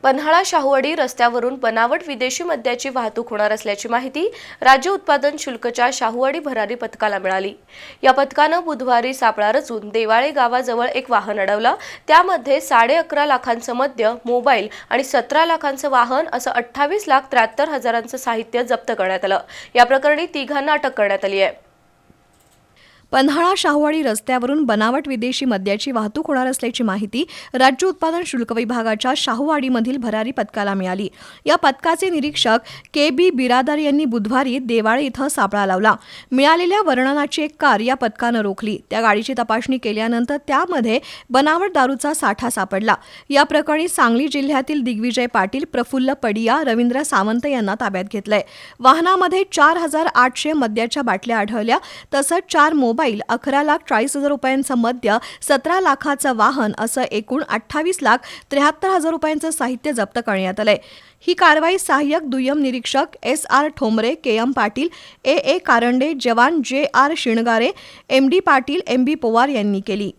पन्हाळा शाहूवाडी रस्त्यावरून बनावट विदेशी मद्याची वाहतूक होणार असल्याची माहिती राज्य उत्पादन शुल्कच्या शाहूवाडी भरारी पथकाला मिळाली। या पथकानं बुधवारी सापळा रचून देवाळे गावाजवळ एक वाहन अडवलं। त्यामध्ये 11.5 लाखांचं मद्य, मोबाईल आणि 17 लाखांचं वाहन असं 28,73,000चं साहित्य जप्त करण्यात आलं। या प्रकरणी तिघांना अटक करण्यात आली आहे। पन्हाळा शाहूवाडी रस्त्यावरून बनावट विदेशी मद्याची वाहतूक होणार असल्याची माहिती राज्य उत्पादन शुल्क विभागाच्या शाहूवाडीमधील भरारी पथकाला मिळाली। या पथकाचे निरीक्षक के.बी. बिरादार यांनी बुधवारी देवाळे इथं सापळा लावला। मिळालेल्या वर्णनाची एक कार या पथकानं रोखली। त्या गाडीची तपासणी केल्यानंतर त्यामध्ये बनावट दारूचा साठा सापडला। या प्रकरणी सांगली जिल्ह्यातील दिग्विजय पाटील, प्रफुल्ल पडिया, रवींद्र सावंत यांना ताब्यात घेतलंय। वाहनामध्ये 4,800 मद्याच्या बाटल्या आढळल्या। तसंच 4 मोबाईल, 11,40,000 रुपयांचं मद्य, 17 लाखाचं वाहन असं एकूण 28,73,000 रुपयांचं साहित्य जप्त करण्यात आलंय। ही कारवाई सहाय्यक दुय्यम निरीक्षक S R. Thombare, K M. Patil, A A. Karande, जवान J R. Shingare, M D. Patil, M B. Pawar यांनी केली।